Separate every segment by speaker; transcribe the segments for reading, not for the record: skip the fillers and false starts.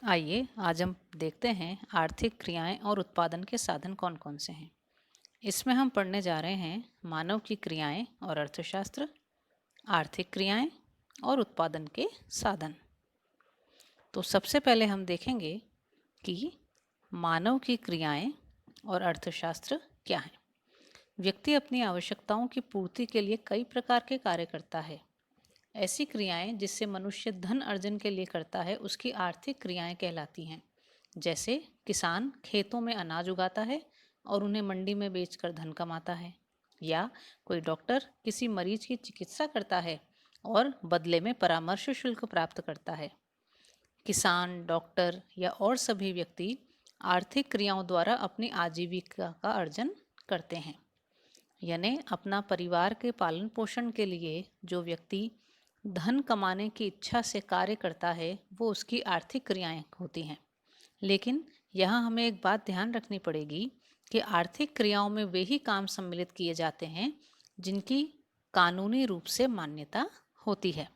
Speaker 1: आइए आज हम देखते हैं आर्थिक क्रियाएं और उत्पादन के साधन कौन कौन से हैं। इसमें हम पढ़ने जा रहे हैं मानव की क्रियाएं और अर्थशास्त्र, आर्थिक क्रियाएं और उत्पादन के साधन। तो सबसे पहले हम देखेंगे कि मानव की क्रियाएं और अर्थशास्त्र क्या है। व्यक्ति अपनी आवश्यकताओं की पूर्ति के लिए कई प्रकार के कार्य करता है। ऐसी क्रियाएं जिससे मनुष्य धन अर्जन के लिए करता है उसकी आर्थिक क्रियाएं कहलाती हैं। जैसे किसान खेतों में अनाज उगाता है और उन्हें मंडी में बेचकर धन कमाता है, या कोई डॉक्टर किसी मरीज की चिकित्सा करता है और बदले में परामर्श शुल्क प्राप्त करता है। किसान, डॉक्टर या और सभी व्यक्ति आर्थिक क्रियाओं द्वारा अपनी आजीविका का अर्जन करते हैं। यानी अपना परिवार के पालन पोषण के लिए जो व्यक्ति धन कमाने की इच्छा से कार्य करता है वो उसकी आर्थिक क्रियाएं होती हैं। लेकिन यहाँ हमें एक बात ध्यान रखनी पड़ेगी कि आर्थिक क्रियाओं में वे ही काम सम्मिलित किए जाते हैं जिनकी कानूनी रूप से मान्यता होती है।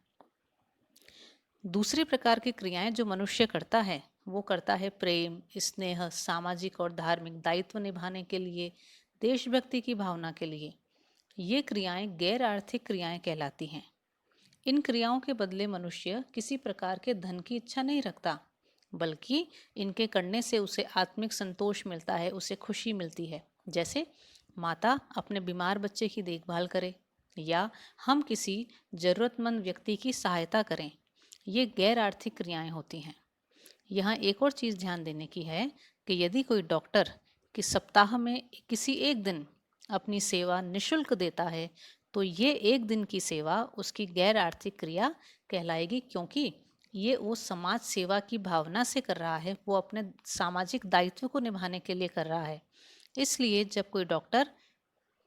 Speaker 1: दूसरी प्रकार की क्रियाएं जो मनुष्य करता है वो करता है प्रेम, स्नेह, सामाजिक और धार्मिक दायित्व निभाने के लिए, देशभक्ति की भावना के लिए। ये क्रियाएं गैर आर्थिक क्रियाएं कहलाती हैं। इन क्रियाओं के बदले मनुष्य किसी प्रकार के धन की इच्छा नहीं रखता, बल्कि इनके करने से उसे आत्मिक संतोष मिलता है, उसे खुशी मिलती है। जैसे माता अपने बीमार बच्चे की देखभाल करे या हम किसी जरूरतमंद व्यक्ति की सहायता करें। ये गैर आर्थिक क्रियाएं होती हैं। यहाँ एक और चीज़ ध्यान देने की है कि यदि कोई डॉक्टर कि सप्ताह में किसी एक दिन अपनी सेवा निशुल्क देता है तो ये एक दिन की सेवा उसकी गैर आर्थिक क्रिया कहलाएगी, क्योंकि ये वो समाज सेवा की भावना से कर रहा है, वो अपने सामाजिक दायित्व को निभाने के लिए कर रहा है। इसलिए जब कोई डॉक्टर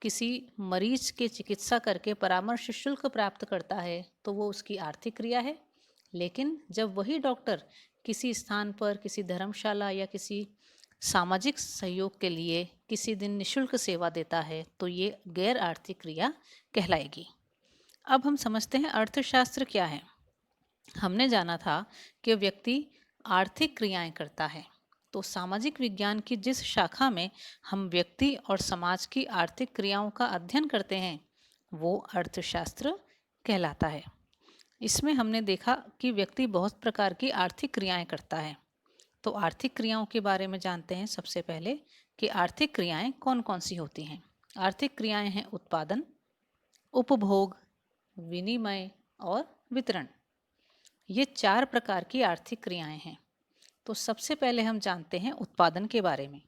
Speaker 1: किसी मरीज के चिकित्सा करके परामर्श शुल्क प्राप्त करता है तो वो उसकी आर्थिक क्रिया है। लेकिन जब वही डॉक्टर किसी स्थान पर, किसी धर्मशाला या किसी सामाजिक सहयोग के लिए किसी दिन निशुल्क सेवा देता है तो ये गैर आर्थिक क्रिया कहलाएगी। अब हम समझते हैं अर्थशास्त्र क्या है। हमने जाना था कि व्यक्ति आर्थिक क्रियाएं करता है, तो सामाजिक विज्ञान की जिस शाखा में हम व्यक्ति और समाज की आर्थिक क्रियाओं का अध्ययन करते हैं वो अर्थशास्त्र कहलाता है। इसमें हमने देखा कि व्यक्ति बहुत प्रकार की आर्थिक क्रियाएं करता है। तो आर्थिक क्रियाओं के बारे में जानते हैं सबसे पहले कि आर्थिक क्रियाएं कौन कौन सी होती हैं। आर्थिक क्रियाएं हैं उत्पादन, उपभोग, विनिमय और वितरण। ये 4 प्रकार की आर्थिक क्रियाएं हैं। तो सबसे पहले हम जानते हैं उत्पादन के बारे में।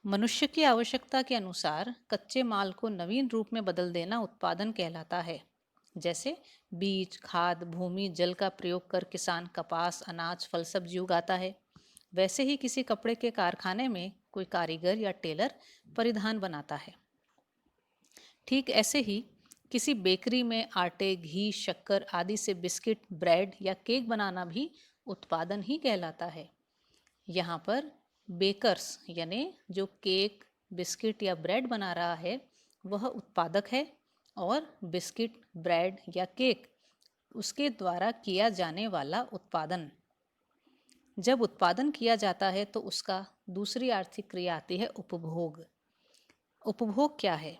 Speaker 1: मनुष्य की आवश्यकता के अनुसार कच्चे माल को नवीन रूप में बदल देना उत्पादन कहलाता है। जैसे बीज, खाद, भूमि, जल का प्रयोग कर किसान कपास, अनाज, फल, सब्जी उगाता है। वैसे ही किसी कपड़े के कारखाने में कोई कारीगर या टेलर परिधान बनाता है। ठीक ऐसे ही किसी बेकरी में आटे, घी, शक्कर आदि से बिस्किट, ब्रेड या केक बनाना भी उत्पादन ही कहलाता है। यहाँ पर बेकर्स यानी जो केक, बिस्किट या ब्रेड बना रहा है वह उत्पादक है, और बिस्किट, ब्रेड या केक उसके द्वारा किया जाने वाला उत्पादन। जब उत्पादन किया जाता है तो उसका दूसरी आर्थिक क्रिया आती है उपभोग। उपभोग क्या है?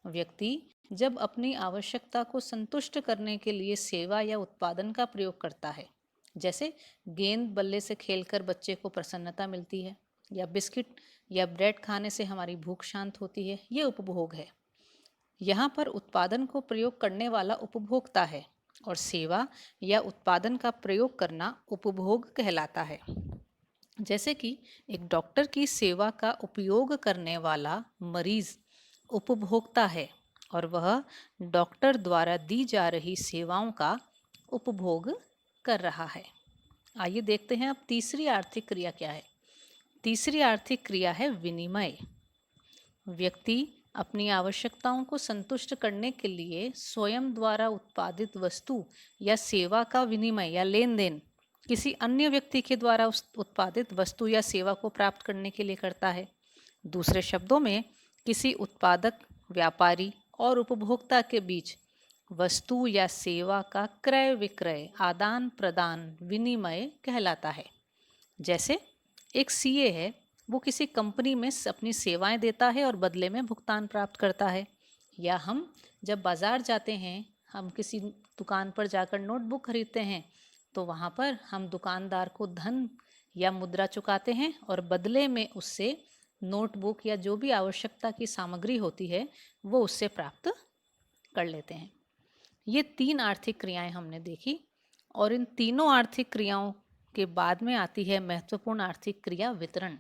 Speaker 1: व्यक्ति जब अपनी आवश्यकता को संतुष्ट करने के लिए सेवा या उत्पादन का प्रयोग करता है। जैसे गेंद बल्ले से खेलकर बच्चे को प्रसन्नता मिलती है, या बिस्किट या ब्रेड खाने से हमारी भूख शांत होती है, ये उपभोग है। यहाँ पर उत्पादन को प्रयोग करने वाला उपभोक्ता है और सेवा या उत्पादन का प्रयोग करना उपभोग कहलाता है। जैसे कि एक डॉक्टर की सेवा का उपयोग करने वाला मरीज उपभोक्ता है और वह डॉक्टर द्वारा दी जा रही सेवाओं का उपभोग कर रहा है। आइए देखते हैं अब तीसरी आर्थिक क्रिया क्या है। तीसरी आर्थिक क्रिया है विनिमय। व्यक्ति अपनी आवश्यकताओं को संतुष्ट करने के लिए स्वयं द्वारा उत्पादित वस्तु या सेवा का विनिमय या लेन देन किसी अन्य व्यक्ति के द्वारा उस उत्पादित वस्तु या सेवा को प्राप्त करने के लिए करता है। दूसरे शब्दों में किसी उत्पादक, व्यापारी और उपभोक्ता के बीच वस्तु या सेवा का क्रय विक्रय, आदान प्रदान, विनिमय कहलाता है। जैसे एक सीए है, वो किसी कंपनी में अपनी सेवाएं देता है और बदले में भुगतान प्राप्त करता है। या हम जब बाज़ार जाते हैं, हम किसी दुकान पर जाकर नोटबुक खरीदते हैं, तो वहाँ पर हम दुकानदार को धन या मुद्रा चुकाते हैं और बदले में उससे नोटबुक या जो भी आवश्यकता की सामग्री होती है वो उससे प्राप्त कर लेते हैं। ये 3 आर्थिक क्रियाएं हमने देखी, और इन तीनों आर्थिक क्रियाओं के बाद में आती है महत्वपूर्ण आर्थिक क्रिया वितरण।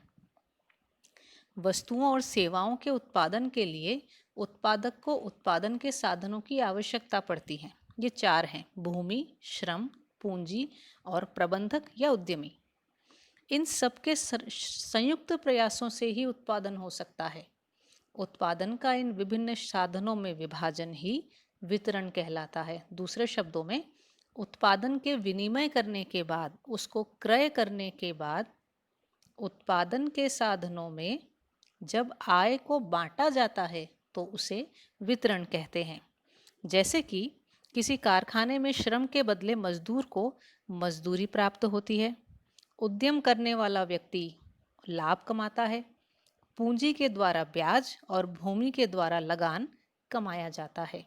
Speaker 1: वस्तुओं और सेवाओं के उत्पादन के लिए उत्पादक को उत्पादन के साधनों की आवश्यकता पड़ती है। ये 4 हैं: भूमि, श्रम, पूंजी और प्रबंधक या उद्यमी। इन सबके संयुक्त प्रयासों से ही उत्पादन हो सकता है। उत्पादन का इन विभिन्न साधनों में विभाजन ही वितरण कहलाता है। दूसरे शब्दों में, उत्पादन के विनिमय करने के बाद, उसको क्रय करने के बाद, उत्पादन के साधनों में जब आय को बांटा जाता है तो उसे वितरण कहते हैं। जैसे कि किसी कारखाने में श्रम के बदले मजदूर को मजदूरी प्राप्त होती है, उद्यम करने वाला व्यक्ति लाभ कमाता है, पूंजी के द्वारा ब्याज और भूमि के द्वारा लगान कमाया जाता है।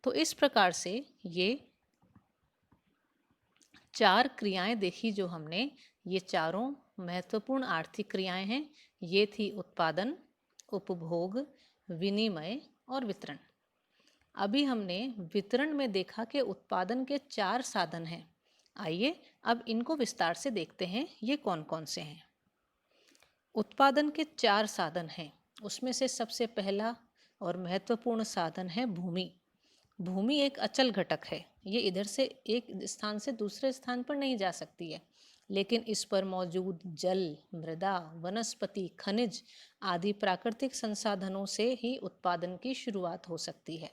Speaker 1: तो इस प्रकार से ये 4 क्रियाएं देखी जो हमने, ये चारों महत्वपूर्ण आर्थिक क्रियाएं हैं। ये थी उत्पादन, उपभोग, विनिमय और वितरण। अभी हमने वितरण में देखा कि उत्पादन के 4 साधन हैं। आइए अब इनको विस्तार से देखते हैं, ये कौन कौन से हैं। उत्पादन के 4 साधन हैं, उसमें से सबसे पहला और महत्वपूर्ण साधन है भूमि। भूमि एक अचल घटक है, ये इधर से एक स्थान से दूसरे स्थान पर नहीं जा सकती है, लेकिन इस पर मौजूद जल, मृदा, वनस्पति, खनिज आदि प्राकृतिक संसाधनों से ही उत्पादन की शुरुआत हो सकती है।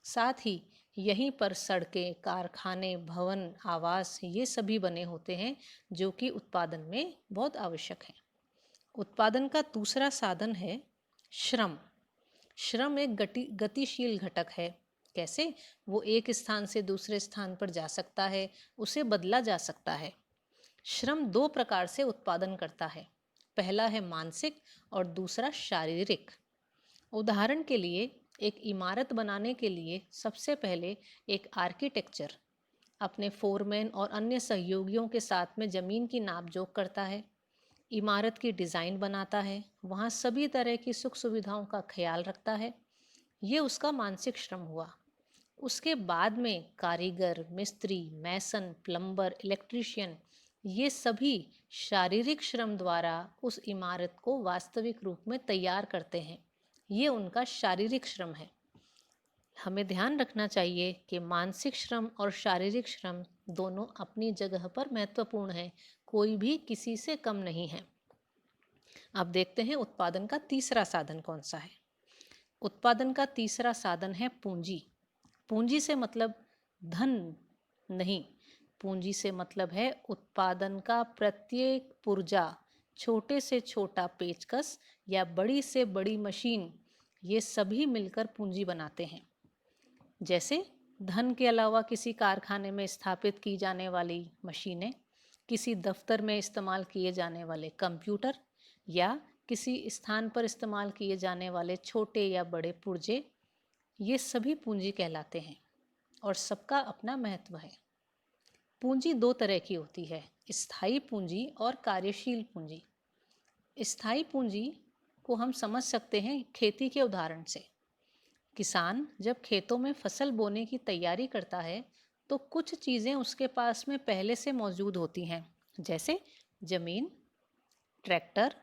Speaker 1: साथ ही यहीं पर सड़कें, कारखाने, भवन, आवास ये सभी बने होते हैं जो कि उत्पादन में बहुत आवश्यक हैं। उत्पादन का दूसरा साधन है श्रम। श्रम एक गतिशील घटक है। कैसे? वो एक स्थान से दूसरे स्थान पर जा सकता है, उसे बदला जा सकता है। श्रम 2 प्रकार से उत्पादन करता है, पहला है मानसिक और दूसरा शारीरिक। उदाहरण के लिए, एक इमारत बनाने के लिए सबसे पहले एक आर्किटेक्चर अपने फोरमैन और अन्य सहयोगियों के साथ में ज़मीन की नाप जोख करता है, इमारत की डिज़ाइन बनाता है, वहाँ सभी तरह की सुख सुविधाओं का ख्याल रखता है। ये उसका मानसिक श्रम हुआ। उसके बाद में कारीगर, मिस्त्री, मैसन, प्लम्बर, इलेक्ट्रीशियन ये सभी शारीरिक श्रम द्वारा उस इमारत को वास्तविक रूप में तैयार करते हैं। ये उनका शारीरिक श्रम है। हमें ध्यान रखना चाहिए कि मानसिक श्रम और शारीरिक श्रम दोनों अपनी जगह पर महत्वपूर्ण हैं, कोई भी किसी से कम नहीं है। अब देखते हैं उत्पादन का तीसरा साधन कौन सा है। उत्पादन का तीसरा साधन है पूंजी। पूंजी से मतलब धन नहीं, पूंजी से मतलब है उत्पादन का प्रत्येक पुर्जा, छोटे से छोटा पेचकस या बड़ी से बड़ी मशीन, ये सभी मिलकर पूंजी बनाते हैं। जैसे धन के अलावा किसी कारखाने में स्थापित की जाने वाली मशीनें, किसी दफ्तर में इस्तेमाल किए जाने वाले कंप्यूटर या किसी स्थान पर इस्तेमाल किए जाने वाले छोटे या बड़े पुर्जे, ये सभी पूंजी कहलाते हैं और सबका अपना महत्व है। पूंजी 2 तरह की होती है, स्थायी पूंजी और कार्यशील पूंजी। स्थायी पूंजी को हम समझ सकते हैं खेती के उदाहरण से। किसान जब खेतों में फसल बोने की तैयारी करता है तो कुछ चीज़ें उसके पास में पहले से मौजूद होती हैं, जैसे ज़मीन, ट्रैक्टर,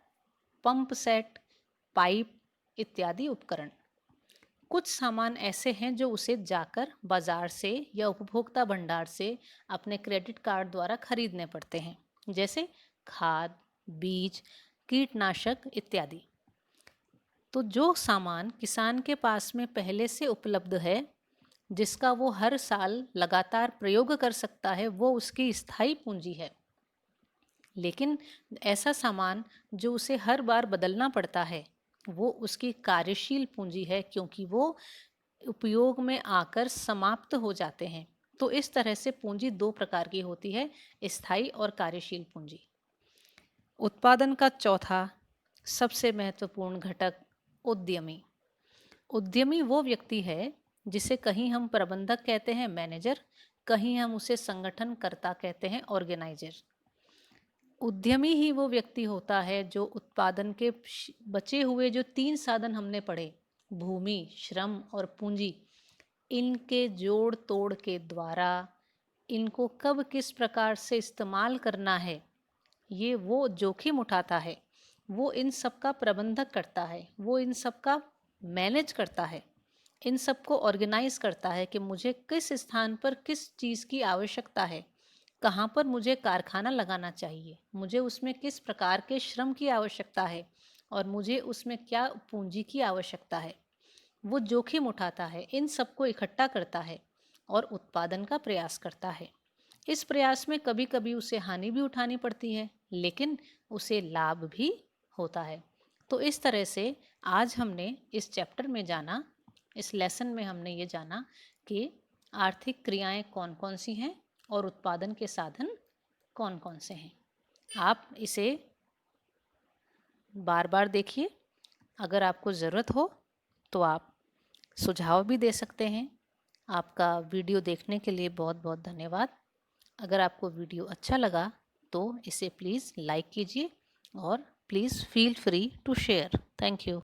Speaker 1: पंप सेट, पाइप इत्यादि उपकरण। कुछ सामान ऐसे हैं जो उसे जाकर बाजार से या उपभोक्ता भंडार से अपने क्रेडिट कार्ड द्वारा खरीदने पड़ते हैं, जैसे खाद, बीज, कीटनाशक इत्यादि। तो जो सामान किसान के पास में पहले से उपलब्ध है, जिसका वो हर साल लगातार प्रयोग कर सकता है, वो उसकी स्थायी पूंजी है। लेकिन ऐसा सामान जो उसे हर बार बदलना पड़ता है, वो उसकी कार्यशील पूंजी है, क्योंकि वो उपयोग में आकर समाप्त हो जाते हैं। तो इस तरह से पूंजी दो प्रकार की होती है, स्थायी और कार्यशील पूंजी। उत्पादन का चौथा सबसे महत्वपूर्ण घटक उद्यमी। उद्यमी वो व्यक्ति है जिसे कहीं हम प्रबंधक कहते हैं, मैनेजर, कहीं हम उसे संगठनकर्ता कहते हैं, ऑर्गेनाइजर। उद्यमी ही वो व्यक्ति होता है जो उत्पादन के बचे हुए जो 3 साधन हमने पढ़े, भूमि, श्रम और पूंजी, इनके जोड़ तोड़ के द्वारा इनको कब किस प्रकार से इस्तेमाल करना है, ये वो जोखिम उठाता है, वो इन सब का प्रबंधक करता है, वो इन सब का मैनेज करता है, इन सब को ऑर्गेनाइज करता है कि मुझे किस स्थान पर किस चीज़ की आवश्यकता है, कहाँ पर मुझे कारखाना लगाना चाहिए, मुझे उसमें किस प्रकार के श्रम की आवश्यकता है और मुझे उसमें क्या पूंजी की आवश्यकता है। वो जोखिम उठाता है, इन सबको इकट्ठा करता है और उत्पादन का प्रयास करता है। इस प्रयास में कभी कभी उसे हानि भी उठानी पड़ती है, लेकिन उसे लाभ भी होता है। तो इस तरह से आज हमने इस चैप्टर में जाना, इस लेसन में हमने ये जाना कि आर्थिक क्रियाएं कौन कौन सी हैं और उत्पादन के साधन कौन कौन से हैं। आप इसे बार बार देखिए। अगर आपको ज़रूरत हो तो आप सुझाव भी दे सकते हैं। आपका वीडियो देखने के लिए बहुत बहुत धन्यवाद। अगर आपको वीडियो अच्छा लगा तो इसे प्लीज़ लाइक कीजिए और please feel free to share. Thank you.